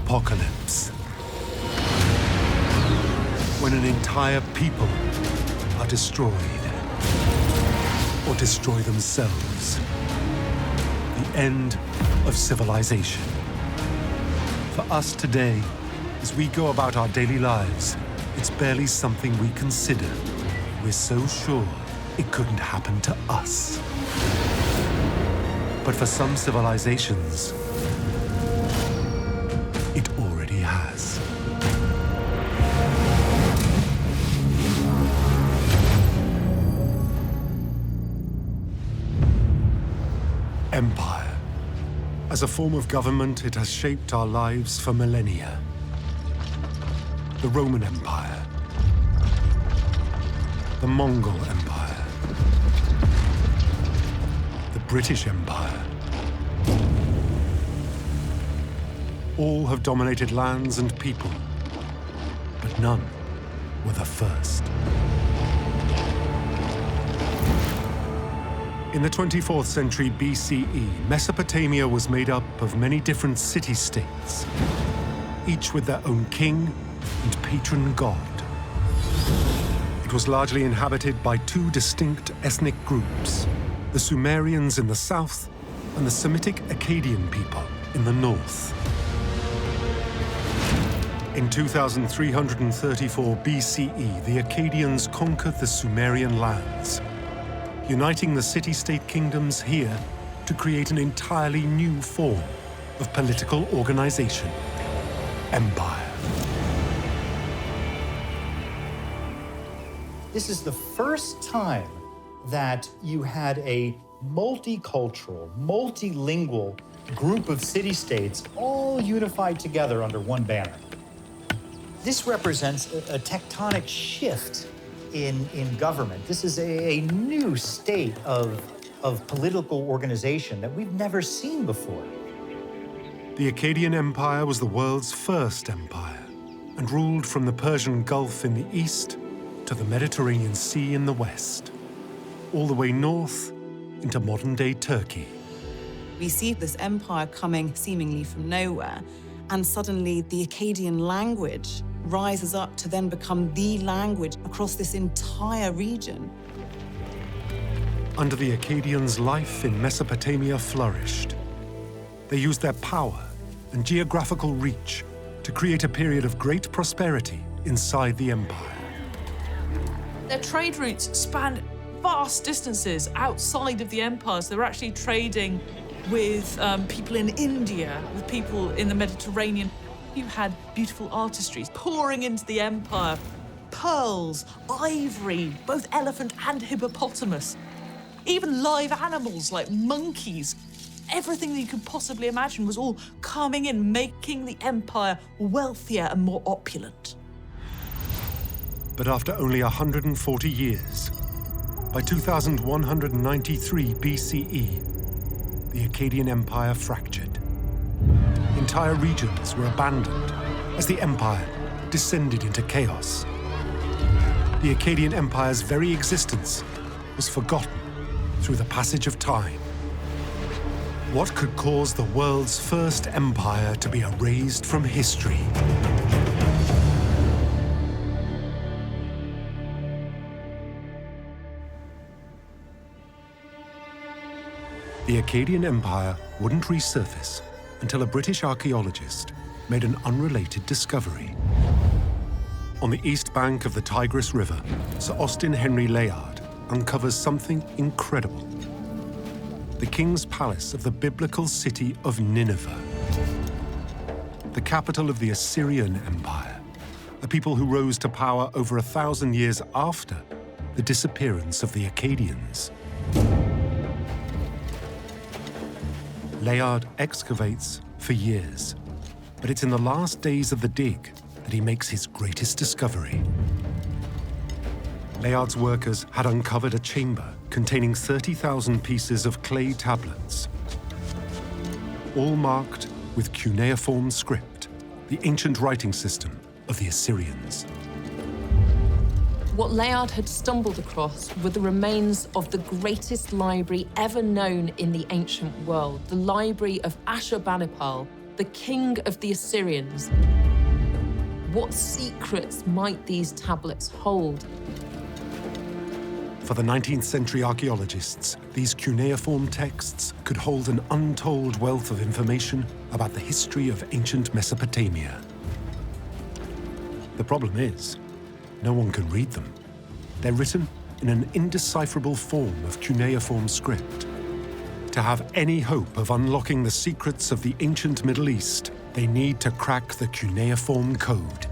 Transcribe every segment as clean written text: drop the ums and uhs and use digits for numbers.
apocalypse. When an entire people are destroyed or destroy themselves. The end of civilization. For us today, as we go about our daily lives, it's barely something we consider. We're so sure it couldn't happen to us. But for some civilizations, it already has. Empire. As a form of government, it has shaped our lives for millennia. The Roman Empire, the Mongol Empire, the British Empire. All have dominated lands and people, but none were the first. In the 24th century BCE, Mesopotamia was made up of many different city-states, each with their own king and patron god. It was largely inhabited by two distinct ethnic groups, the Sumerians in the south and the Semitic Akkadian people in the north. In 2334 BCE, the Akkadians conquered the Sumerian lands, uniting the city-state kingdoms here to create an entirely new form of political organization: empire. This is the first time that you had a multicultural, multilingual group of city-states all unified together under one banner. This represents a tectonic shift in government. This is a new state of political organization that we've never seen before. The Akkadian Empire was the world's first empire and ruled from the Persian Gulf in the east to the Mediterranean Sea in the west, all the way north into modern-day Turkey. We see this empire coming seemingly from nowhere, and suddenly the Akkadian language rises up to then become the language across this entire region. Under the Akkadians, life in Mesopotamia flourished. They used their power and geographical reach to create a period of great prosperity inside the empire. Their trade routes spanned vast distances outside of the empire. So they were actually trading with people in India, with people in the Mediterranean. You had beautiful artistry pouring into the empire. Pearls, ivory, both elephant and hippopotamus. Even live animals like monkeys. Everything that you could possibly imagine was all coming in, making the empire wealthier and more opulent. But after only 140 years, by 2193 BCE, the Akkadian Empire fractured. Entire regions were abandoned as the empire descended into chaos. The Akkadian Empire's very existence was forgotten through the passage of time. What could cause the world's first empire to be erased from history? The Akkadian Empire wouldn't resurface until a British archaeologist made an unrelated discovery. On the east bank of the Tigris River, Sir Austin Henry Layard uncovers something incredible: the king's palace of the biblical city of Nineveh, the capital of the Assyrian Empire, a people who rose to power over 1,000 years after the disappearance of the Akkadians. Layard excavates for years, but it's in the last days of the dig that he makes his greatest discovery. Layard's workers had uncovered a chamber containing 30,000 pieces of clay tablets, all marked with cuneiform script, the ancient writing system of the Assyrians. What Layard had stumbled across were the remains of the greatest library ever known in the ancient world, the library of Ashurbanipal, the king of the Assyrians. What secrets might these tablets hold? For the 19th century archaeologists, these cuneiform texts could hold an untold wealth of information about the history of ancient Mesopotamia. The problem is, no one can read them. They're written in an indecipherable form of cuneiform script. To have any hope of unlocking the secrets of the ancient Middle East, they need to crack the cuneiform code.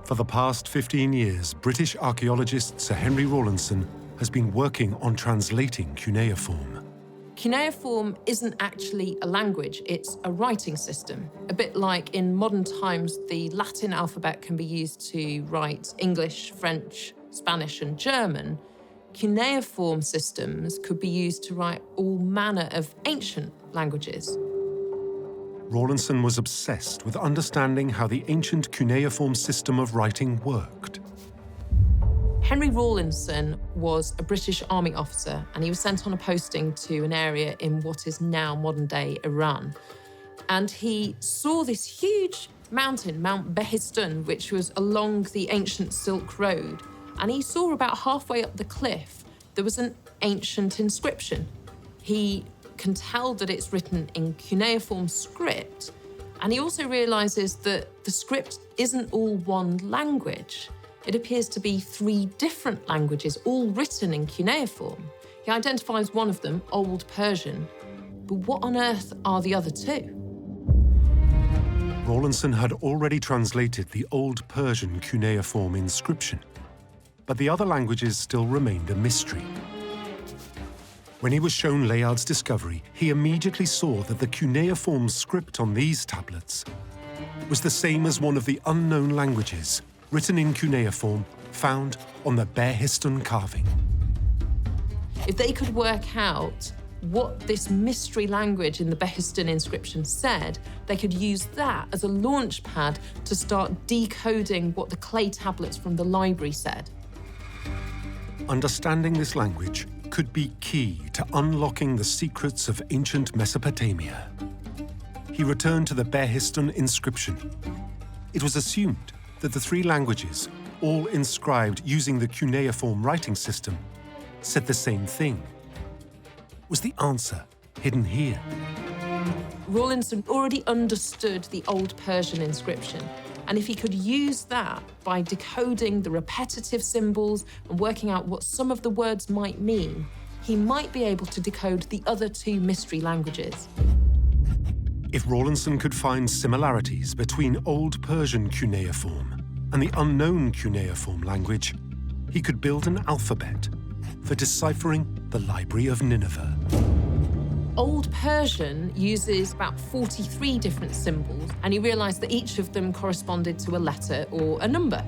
For the past 15 years, British archaeologist Sir Henry Rawlinson has been working on translating cuneiform. Cuneiform isn't actually a language, it's a writing system. A bit like in modern times, the Latin alphabet can be used to write English, French, Spanish, and German. Cuneiform systems could be used to write all manner of ancient languages. Rawlinson was obsessed with understanding how the ancient cuneiform system of writing worked. Henry Rawlinson was a British army officer, and he was sent on a posting to an area in what is now modern-day Iran. And he saw this huge mountain, Mount Behistun, which was along the ancient Silk Road. And he saw about halfway up the cliff, there was an ancient inscription. He can tell that it's written in cuneiform script, and he also realizes that the script isn't all one language. It appears to be 3 different languages, all written in cuneiform. He identifies one of them, Old Persian, but what on earth are the other 2? Rawlinson had already translated the Old Persian cuneiform inscription, but the other languages still remained a mystery. When he was shown Layard's discovery, he immediately saw that the cuneiform script on these tablets was the same as one of the unknown languages written in cuneiform found on the Behistun carving. If they could work out what this mystery language in the Behistun inscription said, they could use that as a launch pad to start decoding what the clay tablets from the library said. Understanding this language could be key to unlocking the secrets of ancient Mesopotamia. He returned to the Behistun inscription. It was assumed that the 3 languages, all inscribed using the cuneiform writing system, said the same thing. Was the answer hidden here? Rawlinson already understood the Old Persian inscription, and if he could use that by decoding the repetitive symbols and working out what some of the words might mean, he might be able to decode the other 2 mystery languages. If Rawlinson could find similarities between Old Persian cuneiform and the unknown cuneiform language, he could build an alphabet for deciphering the Library of Nineveh. Old Persian uses about 43 different symbols, and he realized that each of them corresponded to a letter or a number.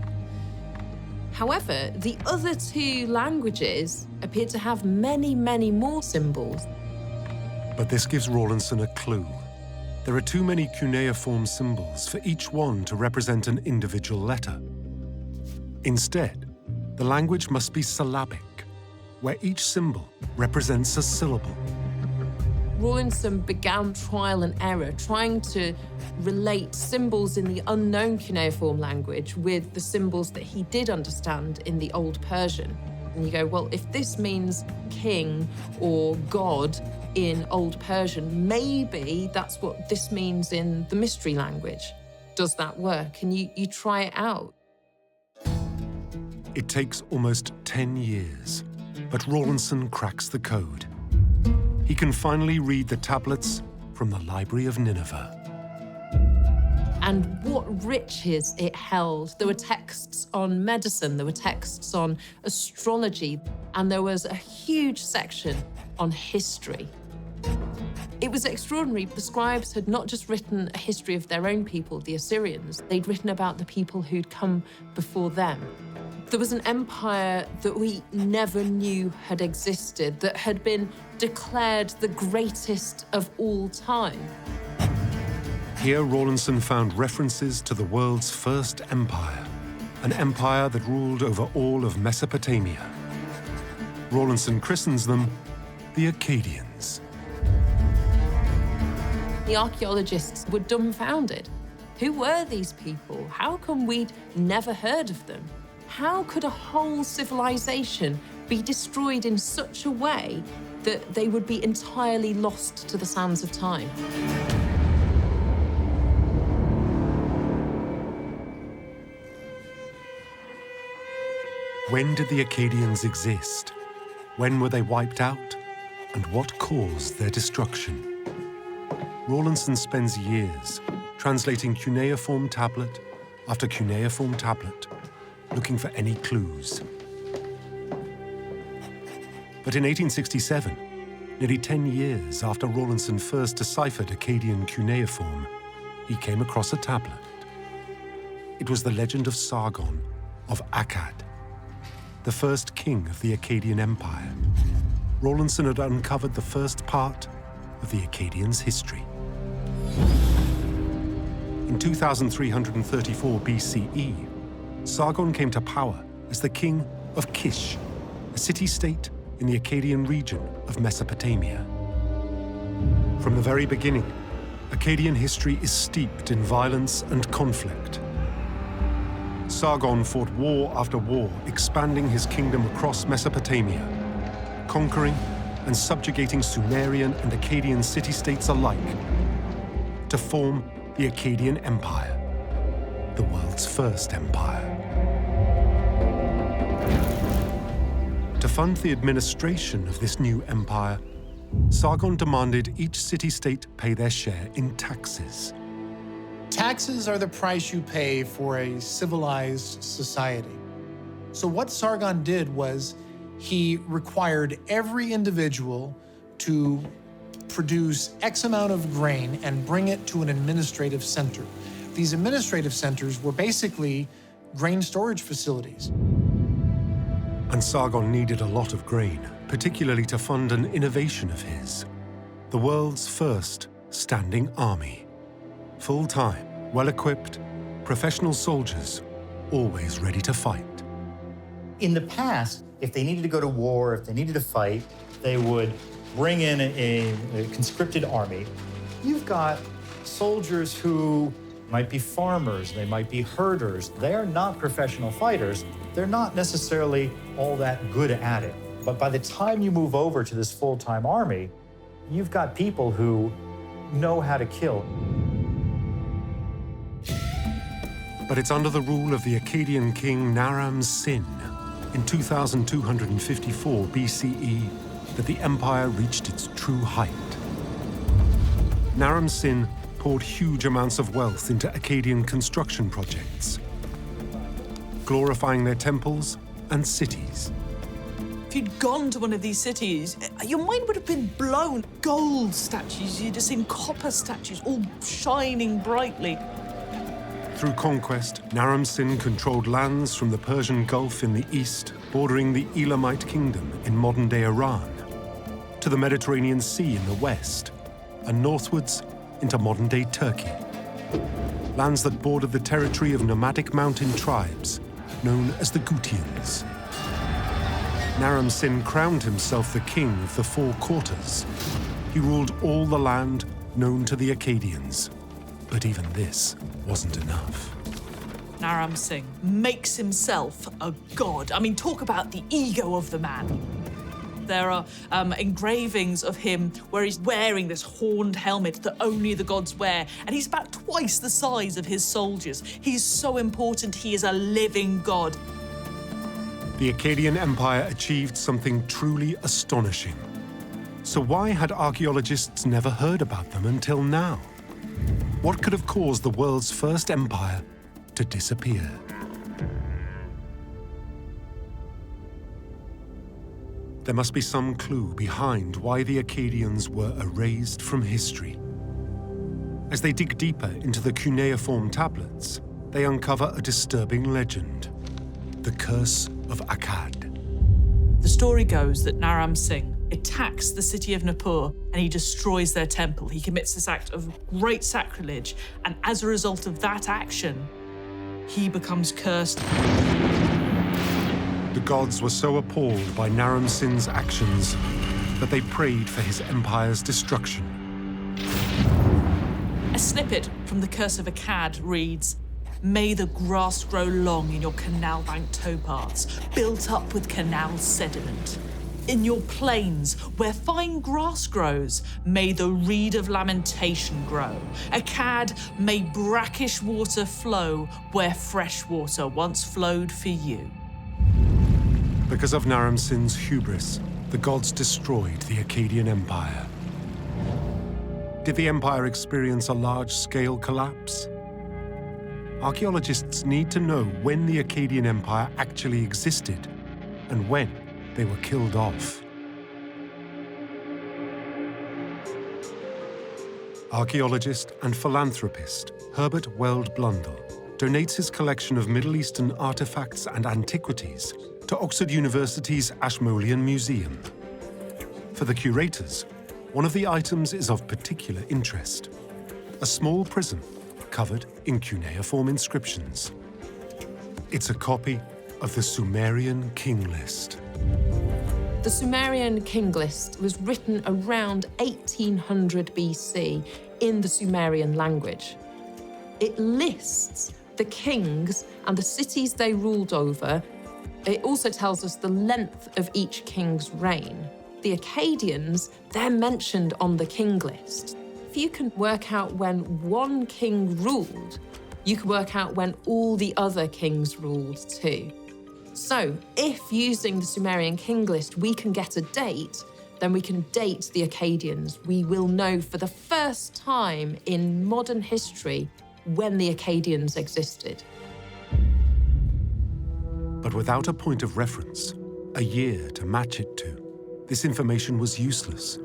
However, the other 2 languages appeared to have many, many more symbols. But this gives Rawlinson a clue. There are too many cuneiform symbols for each one to represent an individual letter. Instead, the language must be syllabic, where each symbol represents a syllable. Rawlinson began trial and error, trying to relate symbols in the unknown cuneiform language with the symbols that he did understand in the Old Persian. And you go, well, if this means king or god in Old Persian, maybe that's what this means in the mystery language. Does that work? And you try it out. It takes almost 10 years, but Rawlinson cracks the code. He can finally read the tablets from the Library of Nineveh. And what riches it held. There were texts on medicine, there were texts on astrology, and there was a huge section on history. It was extraordinary. The scribes had not just written a history of their own people, the Assyrians, they'd written about the people who'd come before them. There was an empire that we never knew had existed, that had been declared the greatest of all time. Here, Rawlinson found references to the world's first empire, an empire that ruled over all of Mesopotamia. Rawlinson christens them the Akkadians. The archaeologists were dumbfounded. Who were these people? How come we'd never heard of them? How could a whole civilization be destroyed in such a way that they would be entirely lost to the sands of time? When did the Akkadians exist? When were they wiped out? And what caused their destruction? Rawlinson spends years translating cuneiform tablet after cuneiform tablet, looking for any clues. But in 1867, nearly 10 years after Rawlinson first deciphered Akkadian cuneiform, he came across a tablet. It was the legend of Sargon of Akkad, the first king of the Akkadian Empire. Rawlinson had uncovered the first part of the Akkadians' history. In 2334 BCE, Sargon came to power as the king of Kish, a city-state in the Akkadian region of Mesopotamia. From the very beginning, Akkadian history is steeped in violence and conflict. Sargon fought war after war, expanding his kingdom across Mesopotamia, conquering and subjugating Sumerian and Akkadian city-states alike to form the Akkadian Empire, the world's first empire. To fund the administration of this new empire, Sargon demanded each city-state pay their share in taxes. Taxes are the price you pay for a civilized society. So what Sargon did was he required every individual to produce X amount of grain and bring it to an administrative center. These administrative centers were basically grain storage facilities. And Sargon needed a lot of grain, particularly to fund an innovation of his, the world's first standing army. Full-time, well-equipped, professional soldiers, always ready to fight. In the past, if they needed to go to war, if they needed to fight, they would bring in a conscripted army. You've got soldiers who might be farmers, they might be herders. They are not professional fighters. They're not necessarily all that good at it. But by the time you move over to this full-time army, you've got people who know how to kill. But it's under the rule of the Akkadian king Naram-Sin in 2254 BCE that the empire reached its true height. Naram-Sin poured huge amounts of wealth into Akkadian construction projects, glorifying their temples and cities. If you'd gone to one of these cities, your mind would have been blown. Gold statues, you'd have seen copper statues, all shining brightly. Through conquest, Naram-Sin controlled lands from the Persian Gulf in the east, bordering the Elamite kingdom in modern-day Iran, to the Mediterranean Sea in the west, and northwards into modern-day Turkey. Lands that bordered the territory of nomadic mountain tribes, known as the Gutians. Naram-Sin crowned himself the king of the Four Quarters. He ruled all the land known to the Akkadians. But even this wasn't enough. Naram-Sin makes himself a god. I mean, talk about the ego of the man. There are engravings of him where he's wearing this horned helmet that only the gods wear, and he's about twice the size of his soldiers. He's so important, he is a living god. The Akkadian Empire achieved something truly astonishing. So why had archaeologists never heard about them until now? What could have caused the world's first empire to disappear? There must be some clue behind why the Akkadians were erased from history. As they dig deeper into the cuneiform tablets, they uncover a disturbing legend, the Curse of Akkad. The story goes that Naram-Sin attacks the city of Nippur and he destroys their temple. He commits this act of great sacrilege, and as a result of that action, he becomes cursed. The gods were so appalled by Naram-Sin's actions that they prayed for his empire's destruction. A snippet from the Curse of Akkad reads, "May the grass grow long in your canal bank towpaths, built up with canal sediment. In your plains, where fine grass grows, may the reed of lamentation grow. Akkad, may brackish water flow where fresh water once flowed for you." Because of Naram-Sin's hubris, the gods destroyed the Akkadian Empire. Did the empire experience a large-scale collapse? Archaeologists need to know when the Akkadian Empire actually existed and when they were killed off. Archaeologist and philanthropist Herbert Weld Blundell donates his collection of Middle Eastern artifacts and antiquities to Oxford University's Ashmolean Museum. For the curators, one of the items is of particular interest: a small prism covered in cuneiform inscriptions. It's a copy of the Sumerian king list. The Sumerian king list was written around 1800 BC in the Sumerian language. It lists the kings and the cities they ruled over. It also tells us the length of each king's reign. The Akkadians, they're mentioned on the king list. If you can work out when one king ruled, you can work out when all the other kings ruled too. So if using the Sumerian king list we can get a date, then we can date the Akkadians. We will know for the first time in modern history when the Akkadians existed. But without a point of reference, a year to match it to, this information was useless.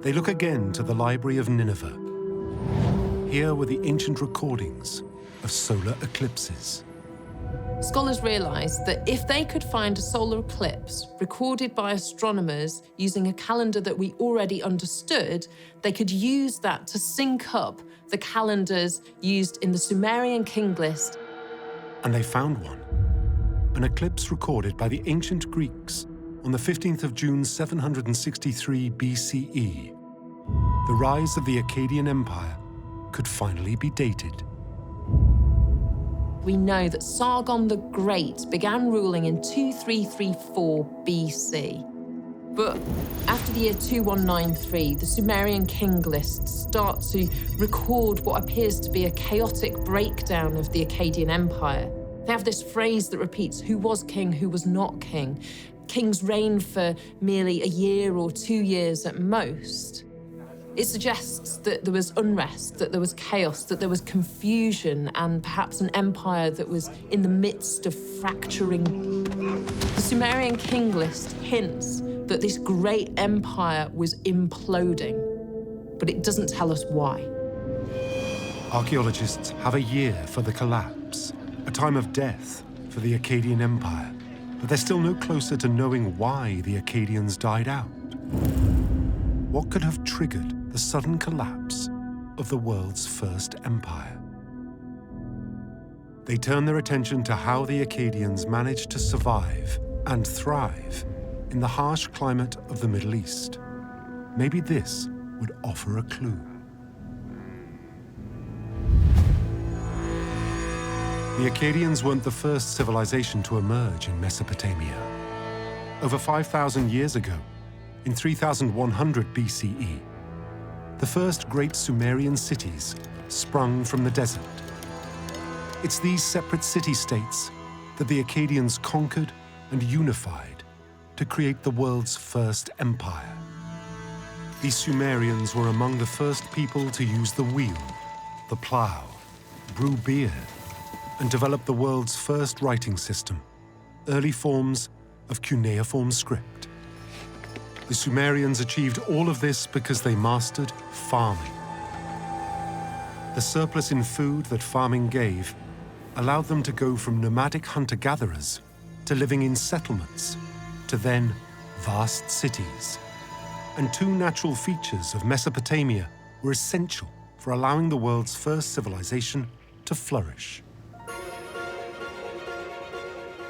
They look again to the Library of Nineveh. Here were the ancient recordings of solar eclipses. Scholars realised that if they could find a solar eclipse recorded by astronomers using a calendar that we already understood, they could use that to sync up the calendars used in the Sumerian king list. And they found one. An eclipse recorded by the ancient Greeks on the 15th of June 763 BCE. The rise of the Akkadian Empire could finally be dated. We know that Sargon the Great began ruling in 2334 BC. But after the year 2193, the Sumerian king lists start to record what appears to be a chaotic breakdown of the Akkadian Empire. They have this phrase that repeats who was king, who was not king. Kings reigned for merely a year or 2 years at most. It suggests that there was unrest, that there was chaos, that there was confusion, and perhaps an empire that was in the midst of fracturing. The Sumerian king list hints that this great empire was imploding, but it doesn't tell us why. Archaeologists have a year for the collapse, a time of death for the Akkadian Empire, but they're still no closer to knowing why the Akkadians died out. What could have triggered the sudden collapse of the world's first empire? They turn their attention to how the Akkadians managed to survive and thrive in the harsh climate of the Middle East. Maybe this would offer a clue. The Akkadians weren't the first civilization to emerge in Mesopotamia. Over 5,000 years ago, in 3100 BCE, the first great Sumerian cities sprung from the desert. It's these separate city-states that the Akkadians conquered and unified to create the world's first empire. These Sumerians were among the first people to use the wheel, the plow, brew beer, and develop the world's first writing system, early forms of cuneiform script. The Sumerians achieved all of this because they mastered farming. The surplus in food that farming gave allowed them to go from nomadic hunter-gatherers to living in settlements, to then vast cities. And two natural features of Mesopotamia were essential for allowing the world's first civilization to flourish.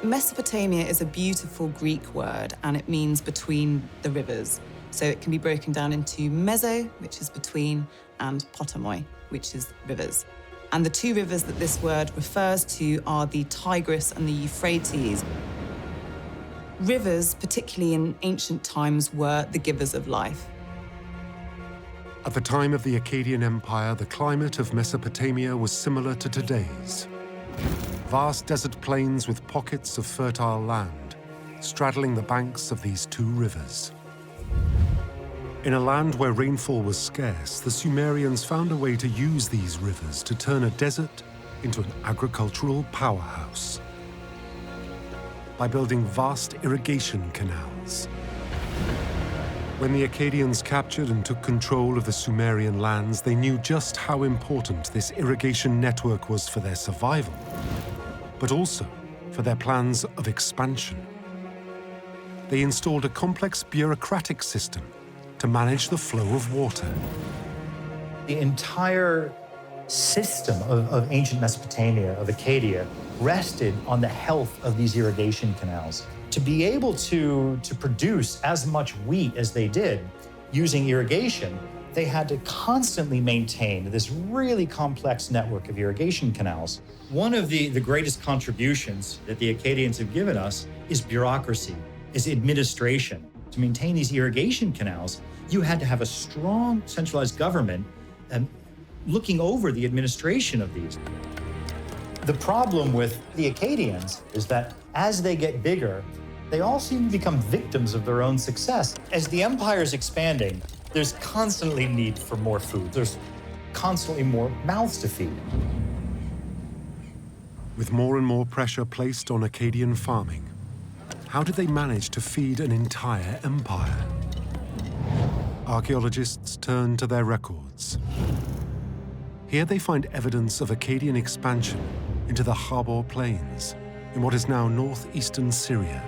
Mesopotamia is a beautiful Greek word, and it means between the rivers. So it can be broken down into meso, which is between, and potamoi, which is rivers. And the two rivers that this word refers to are the Tigris and the Euphrates. Rivers, particularly in ancient times, were the givers of life. At the time of the Akkadian Empire, the climate of Mesopotamia was similar to today's. Vast desert plains with pockets of fertile land, straddling the banks of these two rivers. In a land where rainfall was scarce, the Sumerians found a way to use these rivers to turn a desert into an agricultural powerhouse by building vast irrigation canals. When the Akkadians captured and took control of the Sumerian lands, they knew just how important this irrigation network was for their survival, but also for their plans of expansion. They installed a complex bureaucratic system to manage the flow of water. The entire system of ancient Mesopotamia, of Akkadia, rested on the health of these irrigation canals. To be able to produce as much wheat as they did using irrigation, they had to constantly maintain this really complex network of irrigation canals. One of the greatest contributions that the Akkadians have given us is bureaucracy, is administration. To maintain these irrigation canals, you had to have a strong centralized government looking over the administration of these. The problem with the Akkadians is that as they get bigger, they all seem to become victims of their own success. As the empire is expanding, there's constantly need for more food. There's constantly more mouths to feed. With more and more pressure placed on Akkadian farming, how did they manage to feed an entire empire? Archaeologists turn to their records. Here they find evidence of Akkadian expansion into the Habor Plains in what is now northeastern Syria.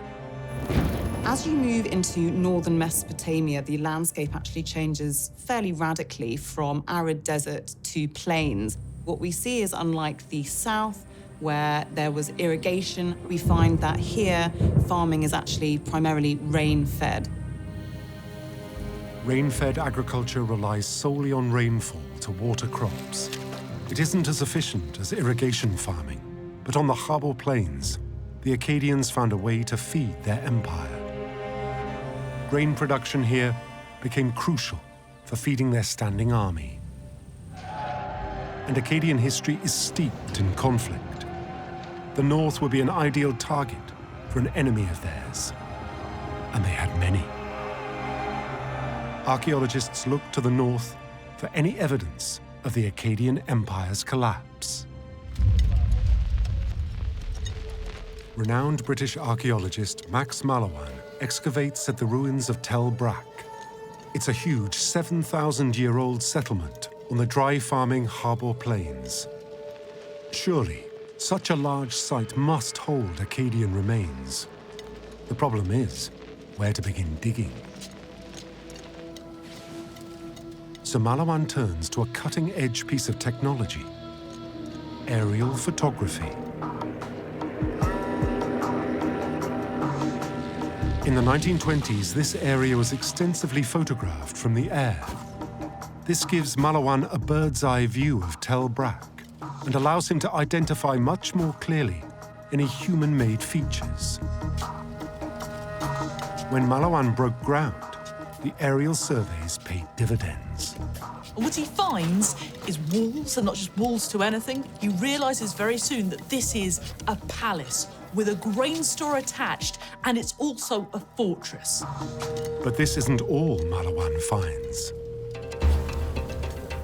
As you move into northern Mesopotamia, the landscape actually changes fairly radically from arid desert to plains. What we see is, unlike the south, where there was irrigation, we find that here farming is actually primarily rain-fed. Rain-fed agriculture relies solely on rainfall to water crops. It isn't as efficient as irrigation farming, but on the Habor Plains, the Akkadians found a way to feed their empire. Grain production here became crucial for feeding their standing army. And Akkadian history is steeped in conflict. The north would be an ideal target for an enemy of theirs, and they had many. Archaeologists look to the north for any evidence of the Akkadian Empire's collapse. Renowned British archaeologist Max Mallowan excavates at the ruins of Tel Brak. It's a huge 7,000-year-old settlement on the dry farming Habor Plains. Surely, such a large site must hold Akkadian remains. The problem is, where to begin digging? So Mallowan turns to a cutting-edge piece of technology: aerial photography. In the 1920s, this area was extensively photographed from the air. This gives Mallowan a bird's-eye view of Tel Brak and allows him to identify much more clearly any human-made features. When Mallowan broke ground, the aerial surveys paid dividends. What he finds is walls, and not just walls to anything. He realizes very soon that this is a palace with a grain store attached, and it's also a fortress. But this isn't all Mallowan finds.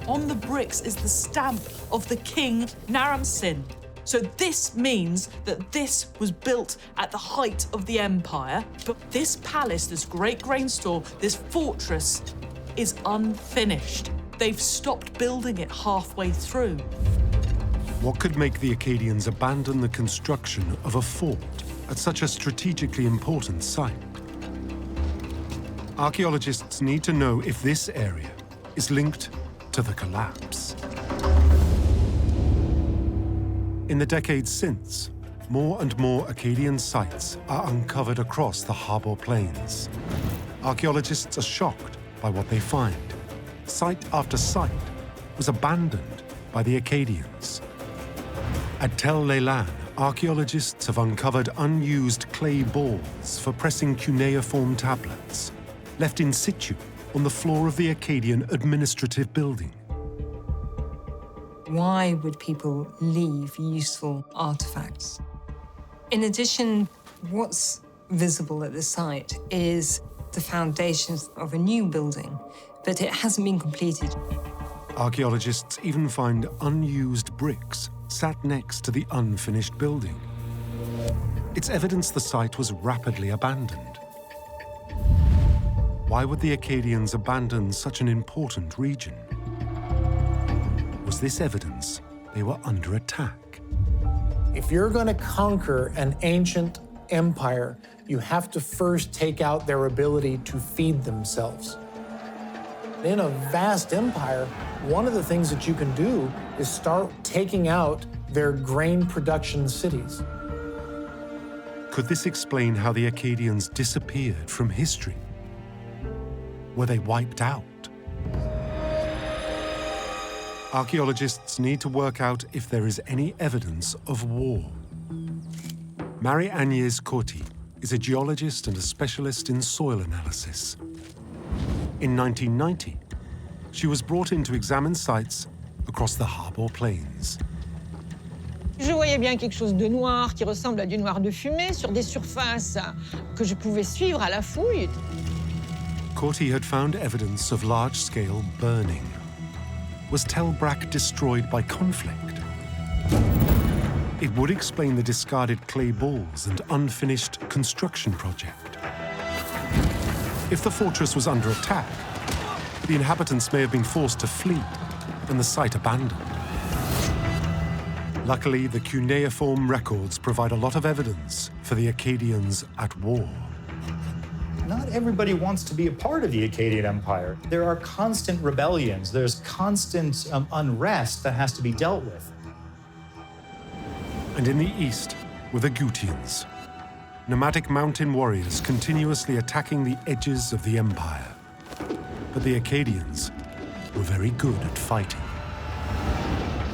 On the bricks is the stamp of the king Naram-Sin. So this means that this was built at the height of the empire, but this palace, this great grain store, this fortress is unfinished. They've stopped building it halfway through. What could make the Akkadians abandon the construction of a fort at such a strategically important site? Archaeologists need to know if this area is linked to the collapse. In the decades since, more and more Akkadian sites are uncovered across the Habor Plains. Archaeologists are shocked by what they find. Site after site was abandoned by the Akkadians. At Tel Leilan, archaeologists have uncovered unused clay balls for pressing cuneiform tablets, left in situ on the floor of the Akkadian administrative building. Why would people leave useful artifacts? In addition, what's visible at the site is the foundations of a new building, but it hasn't been completed. Archaeologists even find unused bricks sat next to the unfinished building. It's evidence the site was rapidly abandoned. Why would the Akkadians abandon such an important region? Was this evidence they were under attack? If you're going to conquer an ancient empire, you have to first take out their ability to feed themselves. In a vast empire, one of the things that you can do is start taking out their grain production cities. Could this explain how the Akkadians disappeared from history? Were they wiped out? Archaeologists need to work out if there is any evidence of war. Marie-Agnès Coty is a geologist and a specialist in soil analysis. In 1990, she was brought in to examine sites across the Harbour Plains. Je voyais bien quelque chose de noir qui ressemble à du noir de fumée sur des surfaces que je pouvais suivre à la fouille. Coty had found evidence of large-scale burning. Was Tel Brak destroyed by conflict? It would explain the discarded clay balls and unfinished construction project. If the fortress was under attack, the inhabitants may have been forced to flee and the site abandoned. Luckily, the cuneiform records provide a lot of evidence for the Akkadians at war. Not everybody wants to be a part of the Akkadian Empire. There are constant rebellions. There's constant unrest that has to be dealt with. And in the east were the Gutians, nomadic mountain warriors continuously attacking the edges of the empire. But the Akkadians were very good at fighting.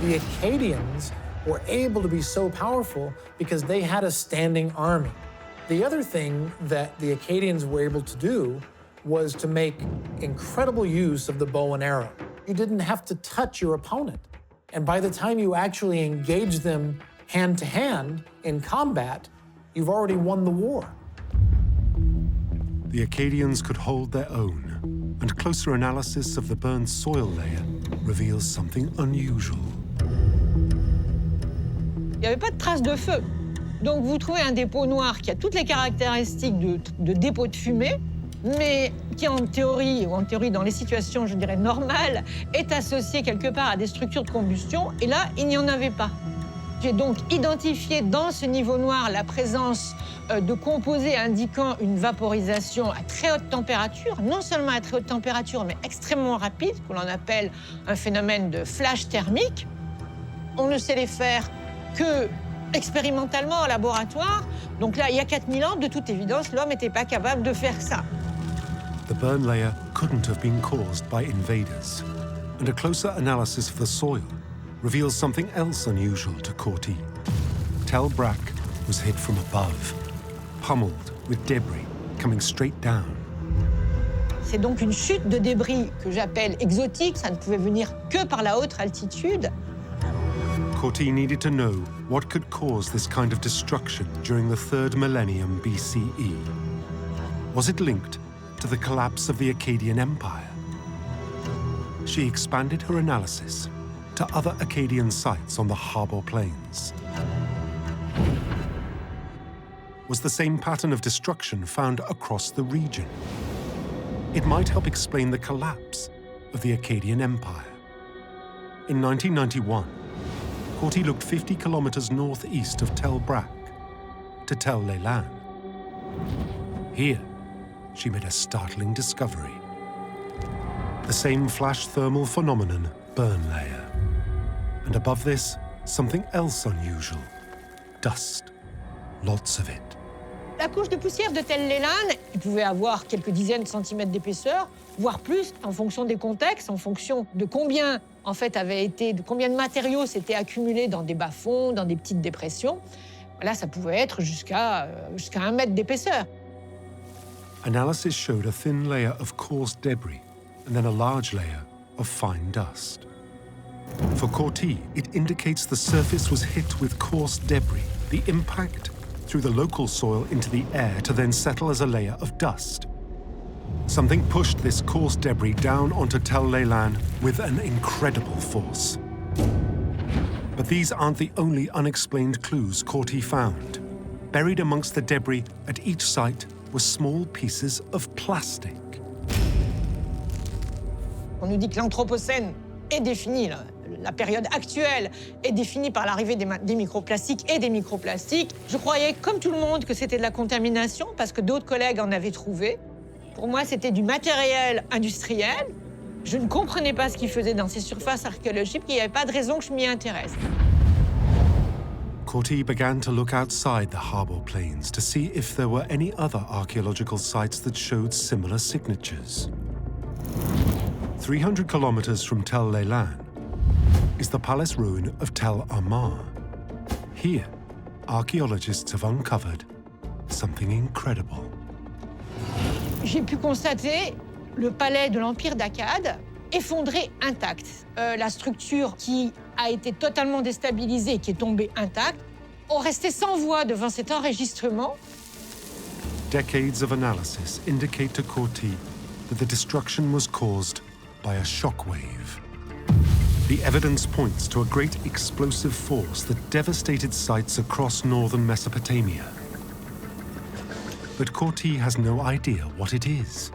The Akkadians were able to be so powerful because they had a standing army. The other thing that the Akkadians were able to do was to make incredible use of the bow and arrow. You didn't have to touch your opponent. And by the time you actually engage them hand-to-hand in combat, you've already won the war. The Akkadians could hold their own, and closer analysis of the burned soil layer reveals something unusual. Il n'y avait pas de traces de feu. Donc vous trouvez un dépôt noir qui a toutes les caractéristiques de dépôt de fumée, mais qui en théorie, ou en théorie dans les situations, je dirais, normales, est associé quelque part à des structures de combustion, et là, il n'y en avait pas. J'ai donc identifié dans ce niveau noir la présence de composés indiquant une vaporisation à très haute température, non seulement à très haute température, mais extrêmement rapide, que l'on appelle un phénomène de flash thermique. On ne sait les faire que expérimentalement en laboratoire. Donc là, il y a 4000 ans, de toute évidence, l'homme n'était pas capable de faire ça. The burn layer couldn't have been caused by invaders, and a closer analysis of the soil reveals something else unusual to Coty. Tel Brak was hit from above, pummeled with debris coming straight down. C'est donc une chute de débris que j'appelle exotique. Ça ne pouvait venir que par la haute altitude. Coty needed to know what could cause this kind of destruction during the 3rd millennium BCE. Was it linked to the collapse of the Akkadian Empire? She expanded her analysis to other Akkadian sites on the Harbour Plains. Was the same pattern of destruction found across the region? It might help explain the collapse of the Akkadian Empire. In 1991, Coty looked 50 kilometers northeast of Tel Brak to Tel Leilan. Here, she made a startling discovery. The same flash thermal phenomenon, burn layer. And above this, something else unusual, dust, lots of it. La La couche de poussière de tell-el-lan, qui pouvait avoir quelques dizaines de centimètres d'épaisseur, voire plus, en fonction des contextes, en fonction de combien, en fait, de combien de matériaux s'étaient accumulés dans des bas-fonds, dans des petites dépressions. Là, ça pouvait être jusqu'à 1 mètre d'épaisseur. Analysis showed a thin layer of coarse debris and then a large layer of fine dust. For Corti, it indicates the surface was hit with coarse debris, the impact through the local soil into the air to then settle as a layer of dust. Something pushed this coarse debris down onto tell-el-lan with an incredible force. But these aren't the only unexplained clues Corti found. Buried amongst the debris at each site were small pieces of plastic. On nous dit que l'Anthropocène est défini, la période actuelle est définie par l'arrivée des microplastiques et des microplastiques. Je croyais, comme tout le monde, que c'était de la contamination parce que d'autres collègues en avaient trouvé. Pour moi, c'était du matériel industriel. Je ne comprenais pas ce qu'ils faisaient dans ces surfaces archéologiques et il n'y avait pas de raison que je m'y intéresse. Corti began to look outside the Harbour Plains to see if there were any other archaeological sites that showed similar signatures. 300 kilometers from Tell-el-lan is the palace ruin of Tel Amarna. Here, archaeologists have uncovered something incredible. J'ai pu constater le palais de l'Empire d'Akkad effondré intact. La structure qui a été totalement déstabilisée, qui est tombée intacte, on restait sans voix devant cet enregistrement. Decades of analysis indicate to Corti that the destruction was caused by a shockwave. The evidence points to a great explosive force that devastated sites across northern Mesopotamia. But Corti has no idea what it is.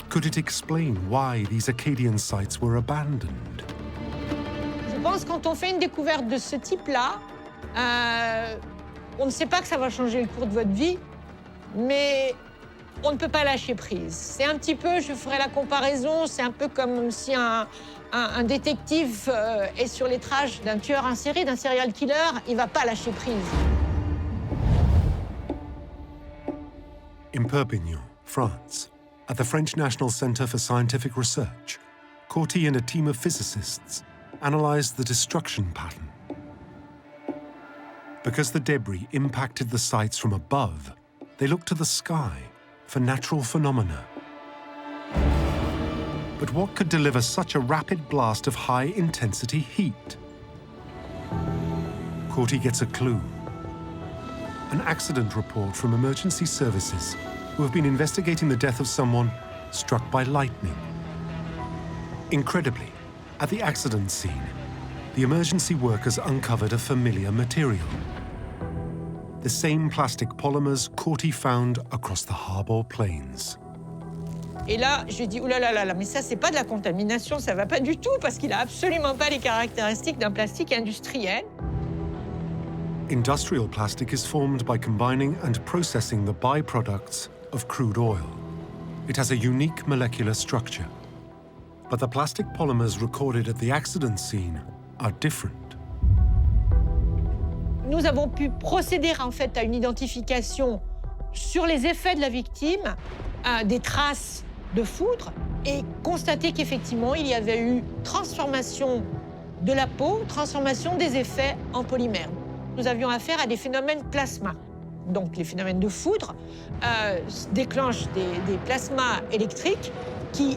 Could it explain why these Akkadian sites were abandoned? Je pense que quand on fait une découverte de ce type-là, on ne sait pas que ça va changer le cours de votre vie, mais on ne peut pas lâcher prise. C'est un petit peu, je ferai la comparaison, c'est un peu comme si un détective est sur les traces d'un tueur en série, d'un serial killer, il ne va pas lâcher prise. In Perpignan, France, at the French National Centre for Scientific Research, Corti and a team of physicists analysed the destruction pattern. Because the debris impacted the sites from above, they looked to the sky for natural phenomena. But what could deliver such a rapid blast of high-intensity heat? Corti gets a clue. An accident report from emergency services who have been investigating the death of someone struck by lightning. Incredibly, at the accident scene, the emergency workers uncovered a familiar material. The same plastic polymers Corti found across the Harbour Plains. Et là, je dis, oulala, mais ça, c'est pas de la contamination, ça va pas du tout, parce qu'il a absolument pas les caractéristiques d'un plastique industriel. Industrial plastic is formed by combining and processing the byproducts of crude oil. It has a unique molecular structure. But the plastic polymers recorded at the accident scene are different. Nous avons pu procéder en fait à une identification sur les effets de la victime, des traces de foudre, et constater qu'effectivement, il y avait eu transformation de la peau, transformation des effets en polymère. Nous avions affaire à des phénomènes plasma. Donc les phénomènes de foudre déclenchent des plasmas électriques qui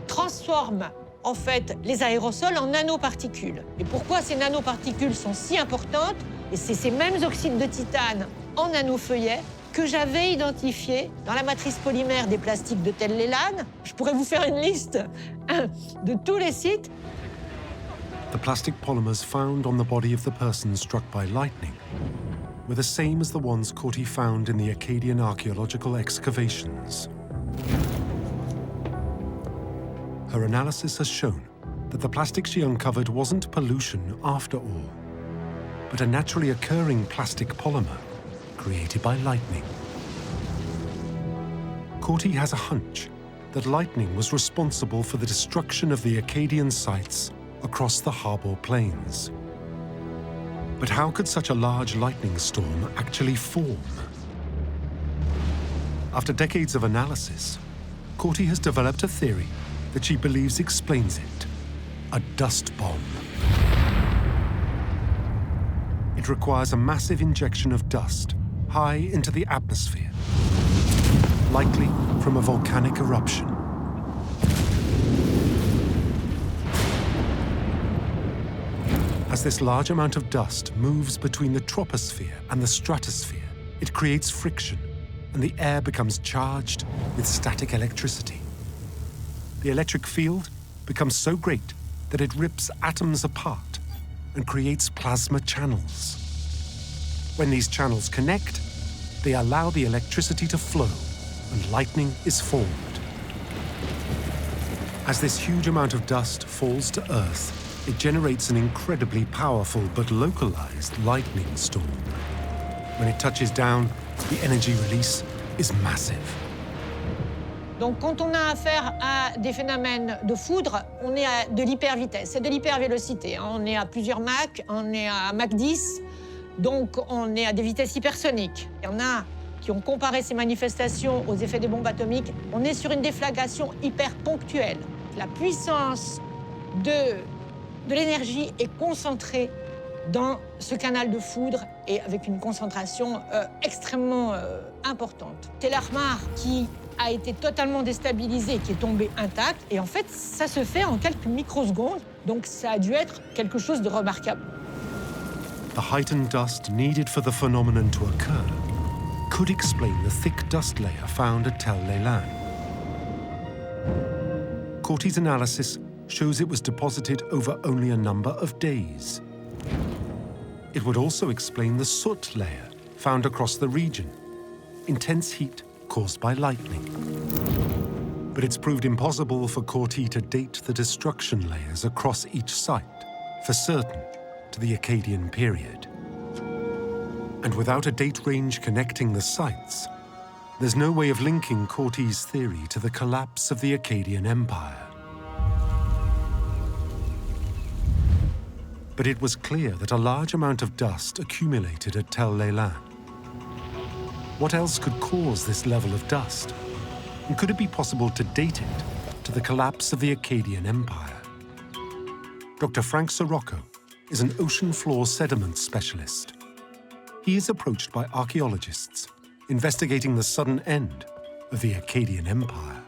transforment en fait les aérosols en nanoparticules. Et pourquoi ces nanoparticules sont si importantes? Et c'est ces mêmes oxydes de titane en nanofeuillets que j'avais identifiés dans la matrice polymère des plastiques de Tell-el-lan. Je pourrais vous faire une liste de tous les sites. The plastic polymers found on the body of the person struck by lightning were the same as the ones Corti found in the Akkadian archaeological excavations. Her analysis has shown that the plastic she uncovered wasn't pollution after all, but a naturally occurring plastic polymer created by lightning. Corti has a hunch that lightning was responsible for the destruction of the Akkadian sites across the Harbour Plains. But how could such a large lightning storm actually form? After decades of analysis, Corti has developed a theory that she believes explains it: a dust bomb. It requires a massive injection of dust high into the atmosphere, likely from a volcanic eruption. As this large amount of dust moves between the troposphere and the stratosphere, it creates friction, and the air becomes charged with static electricity. The electric field becomes so great that it rips atoms apart and creates plasma channels. When these channels connect, they allow the electricity to flow, and lightning is formed. As this huge amount of dust falls to Earth, it generates an incredibly powerful but localized lightning storm. When it touches down, the energy release is massive. Donc quand on a affaire à des phénomènes de foudre, on est à de l'hypervitesse, c'est de l'hypervélocité. On est à plusieurs Mach, on est à Mach 10, donc on est à des vitesses hypersoniques. Il y en a qui ont comparé ces manifestations aux effets des bombes atomiques. On est sur une déflagration hyper ponctuelle. La puissance de l'énergie est concentrée dans ce canal de foudre et avec une concentration extrêmement importante. C'est l'armare qui a été totalement déstabilisé, qui est tombé intact. Et en fait, ça se fait en quelques microsecondes. Donc ça a dû être quelque chose de remarquable. The heightened dust needed for the phenomenon to occur could explain the thick dust layer found at Tel Leilan. Corti's analysis shows it was deposited over only a number of days. It would also explain the soot layer found across the region, intense heat caused by lightning. But it's proved impossible for Corti to date the destruction layers across each site, for certain, to the Akkadian period. And without a date range connecting the sites, there's no way of linking Corti's theory to the collapse of the Akkadian Empire. But it was clear that a large amount of dust accumulated at Tel Leilan. What else could cause this level of dust? And could it be possible to date it to the collapse of the Akkadian Empire? Dr. Frank Sirocco is an ocean floor sediment specialist. He is approached by archaeologists investigating the sudden end of the Akkadian Empire.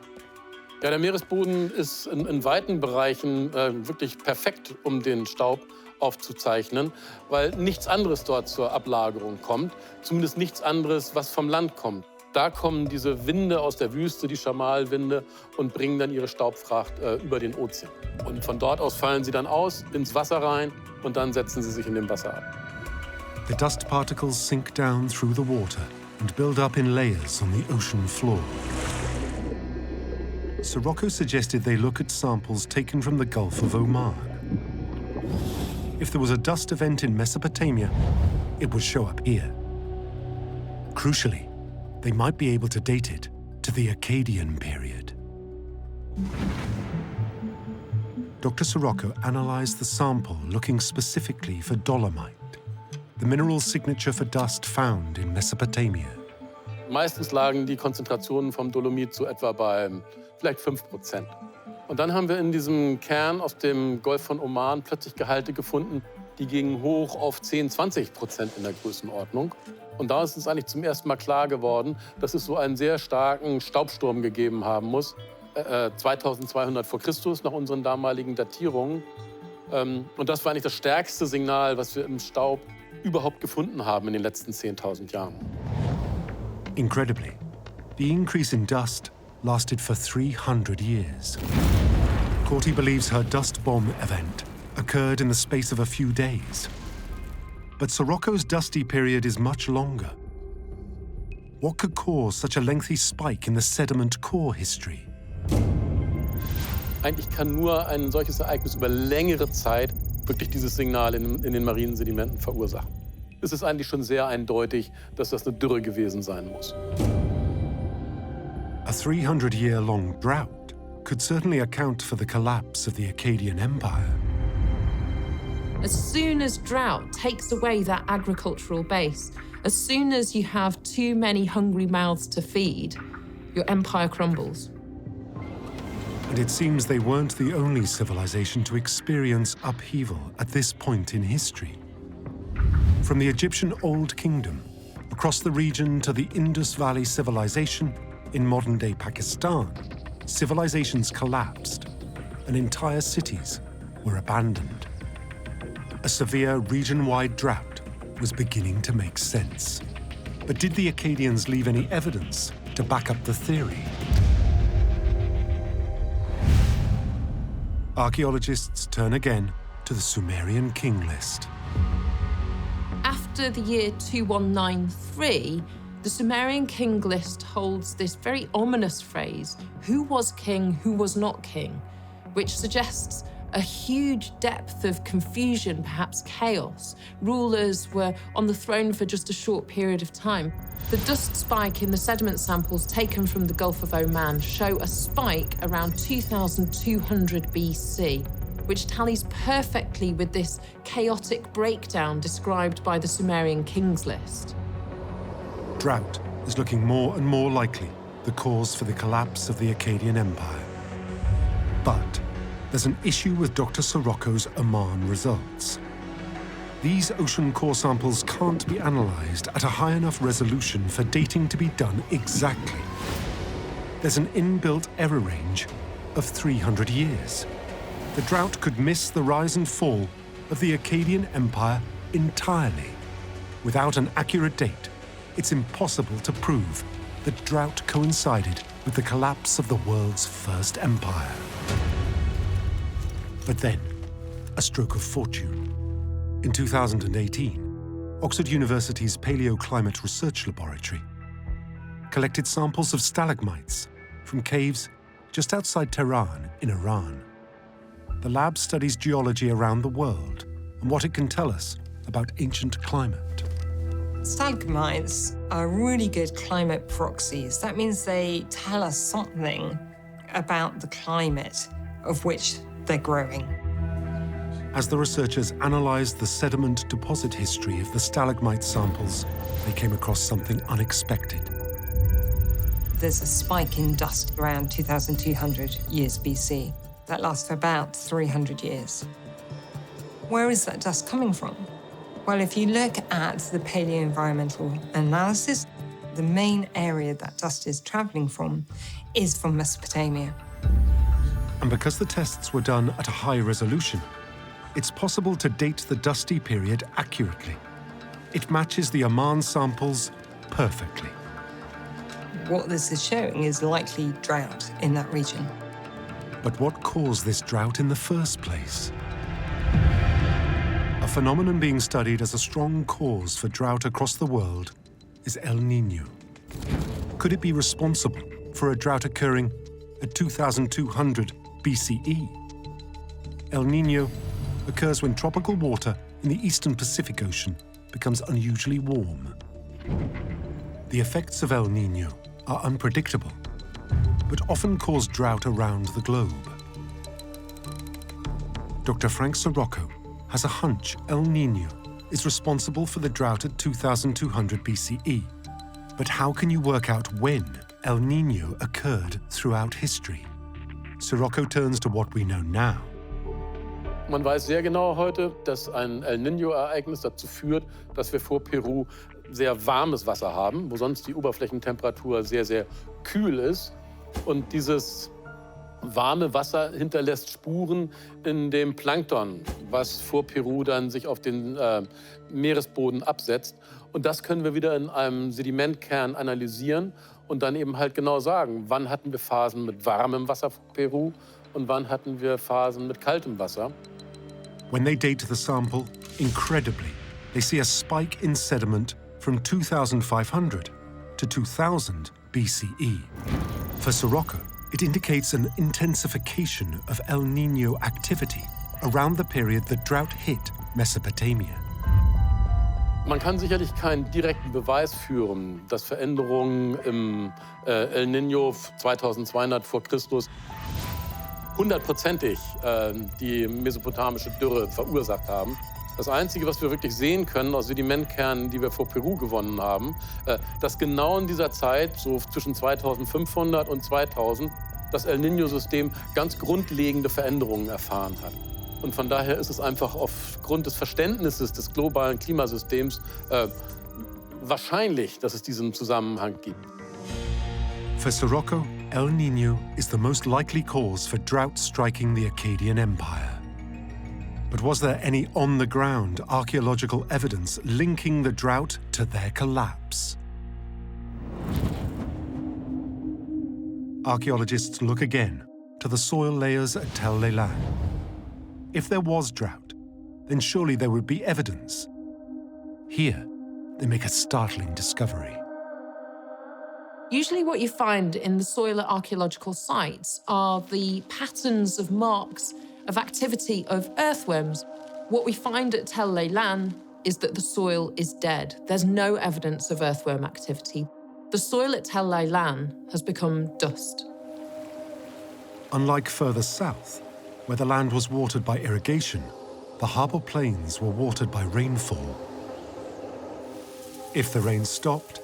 Ja, der Meeresboden ist in weiten Bereichen wirklich perfekt, um den Staub aufzuzeichnen, weil nichts anderes dort zur Ablagerung kommt, zumindest nichts anderes, was vom Land kommt. Da kommen diese Winde aus der Wüste, die Schamalwinde, und bringen dann ihre Staubfracht über den Ozean. Und von dort aus fallen sie dann aus, ins Wasser rein, und dann setzen sie sich in dem Wasser ab. The dust particles sink down through the water and build up in layers on the ocean floor. Sirocco suggested they look at samples taken from the Gulf of Oman. If there was a dust event in Mesopotamia, it would show up here. Crucially, they might be able to date it to the Akkadian period. Dr. Sirocco analyzed the sample looking specifically for dolomite, the mineral signature for dust found in Mesopotamia. Meistens lagen die Konzentrationen vom Dolomit so etwa bei vielleicht 5%. Und dann haben wir in diesem Kern aus dem Golf von Oman plötzlich Gehalte gefunden, die gingen hoch auf 10–20% in der Größenordnung. Und da ist uns eigentlich zum ersten Mal klar geworden, dass es so einen sehr starken Staubsturm gegeben haben muss, 2200 vor Christus, nach unseren damaligen Datierungen. Und das war eigentlich das stärkste Signal, was wir im Staub überhaupt gefunden haben in den letzten 10.000 Jahren. Incredibly, the increase in dust lasted for 300 years. Corti believes her dust bomb event occurred in the space of a few days. But Sirocco's dusty period is much longer. What could cause such a lengthy spike in the sediment core history? Eigentlich kann nur ein solches Ereignis über längere Zeit wirklich dieses Signal in den marinen Sedimenten verursachen. Es ist eigentlich schon sehr eindeutig, dass das eine Dürre gewesen sein muss. A 300-year-long drought could certainly account for the collapse of the Akkadian Empire. As soon as drought takes away that agricultural base, as soon as you have too many hungry mouths to feed, your empire crumbles. And it seems they weren't the only civilization to experience upheaval at this point in history. From the Egyptian Old Kingdom, across the region to the Indus Valley civilization in modern-day Pakistan, civilizations collapsed and entire cities were abandoned. A severe region-wide drought was beginning to make sense. But did the Akkadians leave any evidence to back up the theory? Archaeologists turn again to the Sumerian king list. After the year 2193, the Sumerian king list holds this very ominous phrase, who was king, who was not king, which suggests a huge depth of confusion, perhaps chaos. Rulers were on the throne for just a short period of time. The dust spike in the sediment samples taken from the Gulf of Oman show a spike around 2200 BC, which tallies perfectly with this chaotic breakdown described by the Sumerian kings list. Drought is looking more and more likely the cause for the collapse of the Akkadian Empire. But there's an issue with Dr. Sirocco's Oman results. These ocean core samples can't be analysed at a high enough resolution for dating to be done exactly. There's an inbuilt error range of 300 years. The drought could miss the rise and fall of the Akkadian Empire entirely. Without an accurate date, it's impossible to prove that drought coincided with the collapse of the world's first empire. But then, a stroke of fortune. In 2018, Oxford University's Paleoclimate Research Laboratory collected samples of stalagmites from caves just outside Tehran in Iran. The lab studies geology around the world and what it can tell us about ancient climate. Stalagmites are really good climate proxies. That means they tell us something about the climate of which they're growing. As the researchers analysed the sediment deposit history of the stalagmite samples, they came across something unexpected. There's a spike in dust around 2,200 years BC. That lasts for about 300 years. Where is that dust coming from? Well, if you look at the paleoenvironmental analysis, the main area that dust is travelling from is from Mesopotamia. And because the tests were done at a high resolution, it's possible to date the dusty period accurately. It matches the Oman samples perfectly. What this is showing is likely drought in that region. But what caused this drought in the first place? A phenomenon being studied as a strong cause for drought across the world is El Niño. Could it be responsible for a drought occurring at 2200 BCE? El Niño occurs when tropical water in the eastern Pacific Ocean becomes unusually warm. The effects of El Niño are unpredictable, but often cause drought around the globe. Dr. Frank Sirocco has a hunch El Niño is responsible for the drought at 2200 BCE. But how can you work out when El Niño occurred throughout history? Sirocco turns to what we know now. Man weiß sehr genau heute, dass ein El Niño-Ereignis dazu führt, dass wir vor Peru sehr warmes Wasser haben, wo sonst die Oberflächentemperatur sehr, sehr kühl ist. Und dieses warme Wasser hinterlässt Spuren in dem Plankton, was vor Peru dann sich auf den Meeresboden absetzt. Und das können wir wieder in einem Sedimentkern analysieren und dann eben halt genau sagen, wann hatten wir Phasen mit warmem Wasser vor Peru und wann hatten wir Phasen mit kaltem Wasser. When they date the sample, incredibly, they see a spike in sediment from 2500 to 2000 BCE. For Sirocco, it indicates an intensification of El Niño activity around the period the drought hit Mesopotamia. Man kann sicherlich keinen direkten Beweis führen, dass Veränderungen im El Niño 2200 vor Christus hundertprozentig die mesopotamische Dürre verursacht haben. Das Einzige, was wir wirklich sehen können aus Sedimentkernen, die wir vor Peru gewonnen haben, dass genau in dieser Zeit, so zwischen 2500 und 2000, das El Niño-System ganz grundlegende Veränderungen erfahren hat. Und von daher ist es einfach aufgrund des Verständnisses des globalen Klimasystems wahrscheinlich, dass es diesen Zusammenhang gibt. For Sirocco, El Niño is the most likely cause for drought striking the Akkadian Empire. But was there any on-the-ground archaeological evidence linking the drought to their collapse? Archaeologists look again to the soil layers at Tel Leilan. If there was drought, then surely there would be evidence. Here, they make a startling discovery. Usually what you find in the soil at archaeological sites are the patterns of marks of activity of earthworms. What we find at Tel Leilan is that the soil is dead. There's no evidence of earthworm activity. The soil at Tel Leilan has become dust. Unlike further south, where the land was watered by irrigation, the harbour plains were watered by rainfall. If the rain stopped,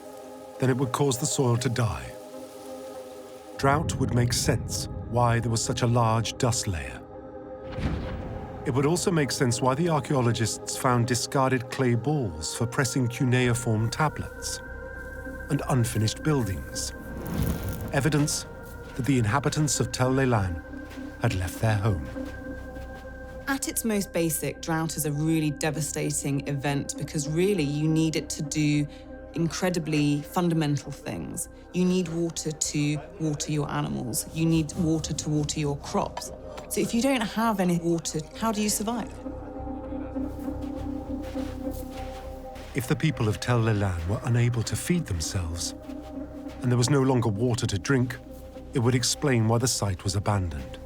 then it would cause the soil to die. Drought would make sense why there was such a large dust layer. It would also make sense why the archaeologists found discarded clay balls for pressing cuneiform tablets and unfinished buildings. Evidence that the inhabitants of Tel Leilan had left their home. At its most basic, drought is a really devastating event because really you need it to do incredibly fundamental things. You need water to water your animals. You need water to water your crops. So if you don't have any water, how do you survive? If the people of Tel Leilan were unable to feed themselves, and there was no longer water to drink, it would explain why the site was abandoned.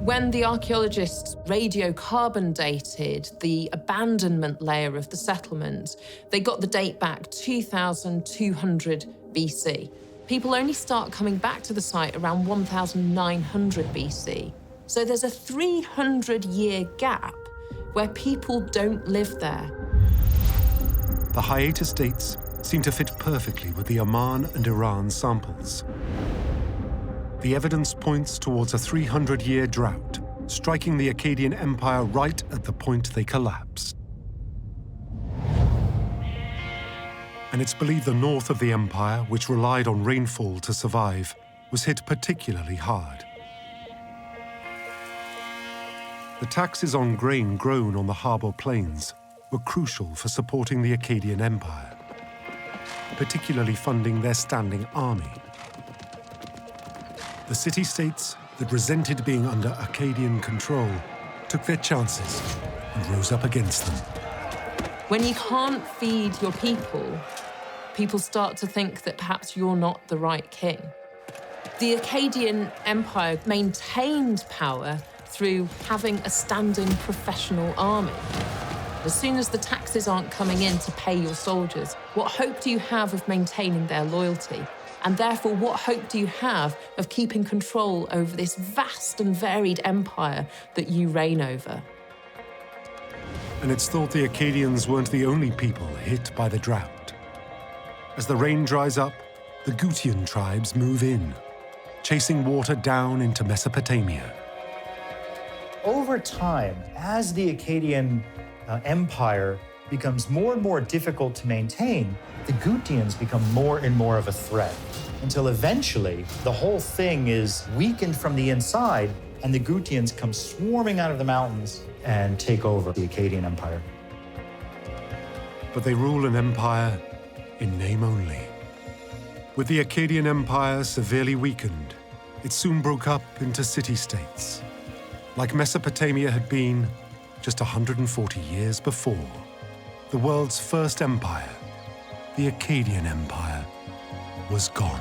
When the archaeologists radiocarbon dated the abandonment layer of the settlement, they got the date back 2200 BC. People only start coming back to the site around 1900 BC. So there's a 300-year gap where people don't live there. The hiatus dates seem to fit perfectly with the Oman and Iran samples. The evidence points towards a 300-year drought, striking the Akkadian Empire right at the point they collapsed. And it's believed the north of the empire, which relied on rainfall to survive, was hit particularly hard. The taxes on grain grown on the harbour plains were crucial for supporting the Akkadian Empire, particularly funding their standing army. The city-states that resented being under Akkadian control took their chances and rose up against them. When you can't feed your people, people start to think that perhaps you're not the right king. The Akkadian Empire maintained power through having a standing professional army. As soon as the taxes aren't coming in to pay your soldiers, what hope do you have of maintaining their loyalty? And therefore, what hope do you have of keeping control over this vast and varied empire that you reign over? And it's thought the Akkadians weren't the only people hit by the drought. As the rain dries up, the Gutian tribes move in, chasing water down into Mesopotamia. Over time, as the Akkadian Empire becomes more and more difficult to maintain, the Gutians become more and more of a threat, until eventually the whole thing is weakened from the inside and the Gutians come swarming out of the mountains and take over the Akkadian Empire. But they rule an empire in name only. With the Akkadian Empire severely weakened, it soon broke up into city-states, like Mesopotamia had been just 140 years before. The world's first empire, the Akkadian Empire, was gone.